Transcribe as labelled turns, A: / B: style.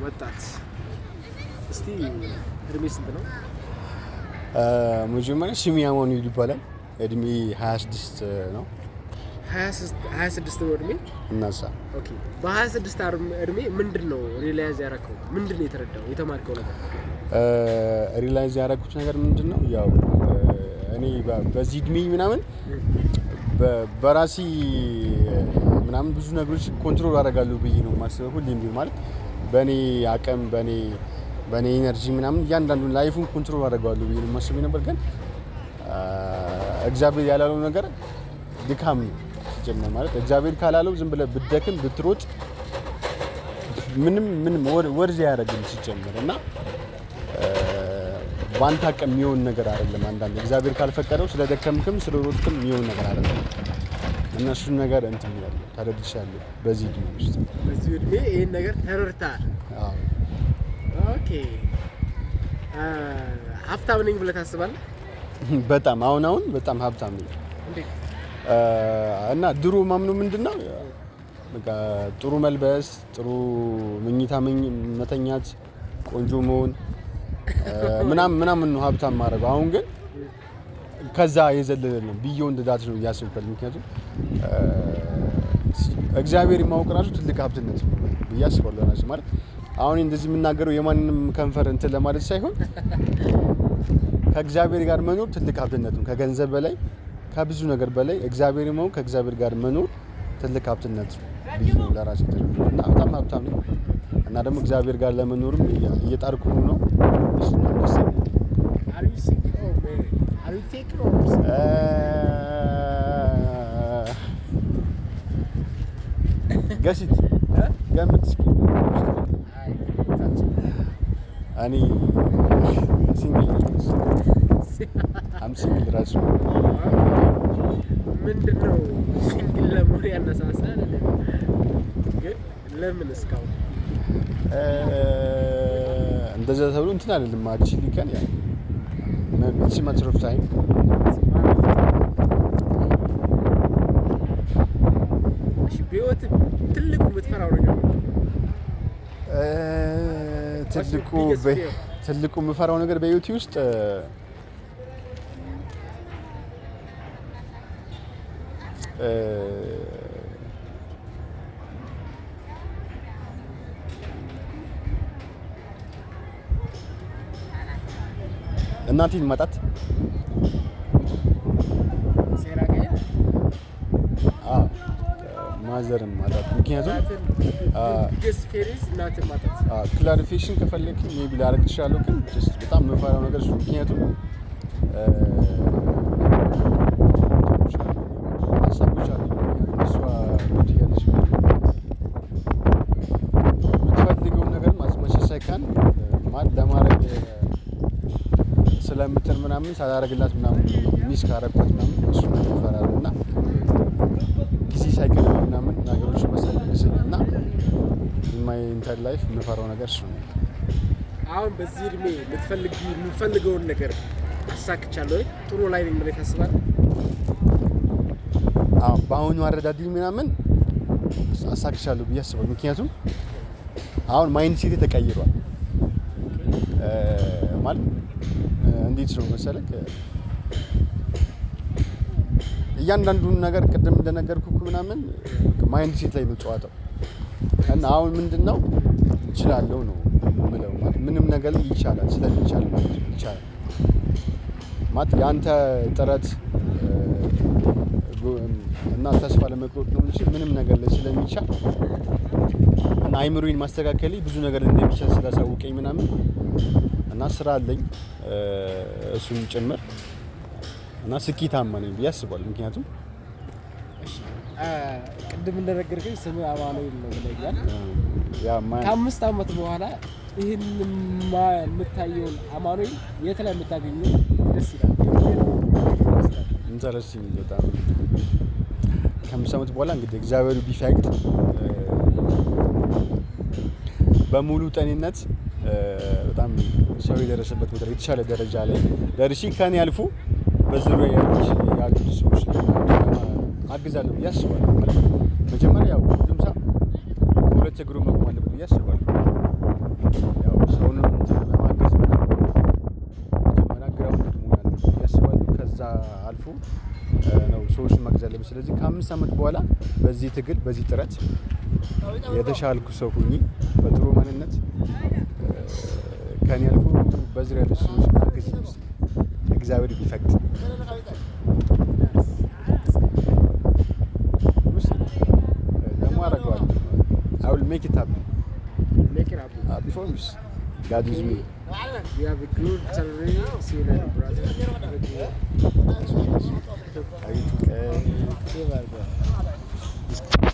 A: ወጣት እስቲ እድሜ ስንት ነው?
B: መጀመሪያ ስሜ አማኑኤል ይባላል። እድሜ 26 ነው።
A: 26 ነው እድሜ
B: እናሳ።
A: ኦኬ በ26 እድሜ ምንድነው ሪላይዝ ያደረከው? ምንድነው የተረዳው የተማርከው ነገር?
B: ሪላይዝ ያደረኩት ነገር ምንድነው ያው እኔ በዚህ እድሜ ምናምን በራሲ ምናምን ብዙ ነገሮች ኮንትሮል አደርጋለሁ ብዬ ነው የማስበው። ሁሌም ቢሆን ማለት በእኔ አቅም በእኔ ኢነርጂ ምናምን እያንዳንዱን ላይፉን ኮንትሮል አደርጋለሁ ብዬ ነው የማስበው ነበር። ግን እግዚአብሔር ያላለው ነገር ድካም ነው ጀመረ ማለት እግዚአብሔር ካላለው ዝም ብለህ ብትደክም ብትሮጥ ምንም ወርዝ ያደርግም ሲጀምር እና ባንተ አቅም የሚሆን ነገር አይደለም። አንዳንዴ እግዚአብሔር ካልፈቀደው ስለደከምክም ስለሮጥክም የሚሆን ነገር አይደለም። እና እሱን ነገር እንትን ይላል ተረድቻለሁ። በዚህ እድሜ ውስጥ
A: በዚህ እድሜ ይሄን ነገር ተረድተሃል?
B: አዎ።
A: ኦኬ ሀብታም ነኝ ብለህ ታስባለህ?
B: በጣም አሁን በጣም ሀብታም ነኝ።
A: እንዴት?
B: እና ድሮ ማምነው ምንድነው በቃ ጥሩ መልበስ፣ ጥሩ መኝታ መተኛት፣ ቆንጆ መሆን ምናምን ነው ሀብታም ማድረግ። አሁን ግን ከዛ የዘለለ ነው ቢዮንድ ዳት ነው እያሰብኩት። ምክንያቱም እግዚአብሔር ማወቅ ራሱ ትልቅ ሀብትነት ነው ብዬ አስባለሁ። ራሱ ማለት አሁን እንደዚህ የምናገረው የማንንም ከንፈር እንትን ለማለት ሳይሆን ከእግዚአብሔር ጋር መኖር ትልቅ ሀብትነት ነው። ከገንዘብ በላይ ከብዙ ነገር በላይ እግዚአብሔር ማወቅ ከእግዚአብሔር ጋር መኖር ትልቅ ሀብትነት ነው ብዬ ነው ለራሴ ተረድቼ እና በጣም ሀብታም ነኝ። እና ደግሞ እግዚአብሔር ጋር ለመኖርም እየጣርኩ ነው። እሱ ነው ደስ የሚል። ገሲት ገምት እስኪ። እኔ ሲንግል ራሱ
A: ምንድነው ሲንግል ለመሆን ያነሳሳል? ግን ለምን እስካሁን
B: እንደዛ ተብሎ እንትን አይደለም። አክቹሊ ከን ያ it's a matter of time።
A: በህይወት ትልቁ የምትፈራው ነገር
B: ትልቁ የምፈራው ነገር በህይወቴ ውስጥ እናቴን ማጣት። ማዘርን ማጣት። ምክንያቱም ክላሪፊኬሽን ከፈለክ ሜቢ ላደርግ እችላለሁ። ግን በጣም የምፈራው ነገር እሱ ምክንያቱም ሀሳቦች አሉ። እሷ ትያለች የምትፈልገውን ነገር ማስመሸ ሳይካን ለማድረግ ስለምትል ምናምን ሳላደርግላት ምናምን ሚስ ካረኳት ምናምን እሱ ነው እፈራለሁ። እና ጊዜ ሳይቀር ምናምን ነገሮች መሰለኝ እና ማይ ኢንተር ላይፍ የምፈራው ነገር እሱ ነው።
A: አሁን በዚህ እድሜ የምትፈልገውን ነገር አሳክቻለሁ ወይ ጥሩ ላይ ነኝ ብለህ ታስባለህ?
B: አዎ በአሁኑ አረዳድ ምናምን አሳክቻለሁ ብዬ አስባለሁ። ምክንያቱም አሁን ማይንድ ሴት ተቀይሯል። ማለት እንዴት ነው መሰለህ እያንዳንዱን ነገር ቅድም እንደነገርኩህ ምናምን ማይንድ ሴት ላይ ነው ጨዋታው። እና አሁን ምንድነው እችላለሁ ነው የምለው። ማለት ምንም ነገር ይቻላል ስለሚቻል ማለት ይቻላል ማለት ያንተ ጥረት እና ተስፋ ለመቁረጥ ነው እንጂ ምንም ነገር ላይ ስለሚቻል እና አይምሮዬን ማስተካከል ብዙ ነገር እንደሚቻል ስላሳወቀኝ ምናምን እና ስራ አለኝ እሱን ጭምር እና ስኬታማ ነኝ ብዬ አስባለሁ። ምክንያቱም
A: ቅድም እንደነገርከኝ ስም አማኑኤል ነው ብለኛል። ከ5 ዓመት በኋላ ይህን የምታየውን አማኑኤል የት ላይ የምታገኘው ደስ ይላል?
B: ኢንተረስቲንግ በጣም ከ5 ዓመት በኋላ እንግዲህ እግዚአብሔር ቢፈቅድ በሙሉ ጤንነት በጣም ሰው የደረሰበት ቦታ የተሻለ ደረጃ ላይ ደርሼ ከኔ አልፎ በዙሪያ ያሉት ሰዎች አግዛለሁ ብዬ አስባለሁ። መጀመሪያ ያው ሁሉም ሰው ሁለት እግሩ መቆም አለበት ብዬ አስባለሁ። ያው ሰውንም ለማገዝ ምናምን መጀመሪያ ግራውንድ መሆን አለብን ያስባሉ። ከዛ አልፎ ነው ሰዎችን ማገዝ አለብን። ስለዚህ ከ5 ዓመት በኋላ በዚህ ትግል በዚህ ጥረት የተሻልኩ ሰው ሁኚ በጥሩ ማንነት ከኔ አልፎ በዚህ ያለ ሰዎች ማገዝ ይመስል እግዚአብሔር ቢፈቅድ ደግሞ አደርገዋለሁ። I will make it happen.
A: Make it happen.
B: I promise. God is me.
A: You have a good salary. See you later, brother.
B: I will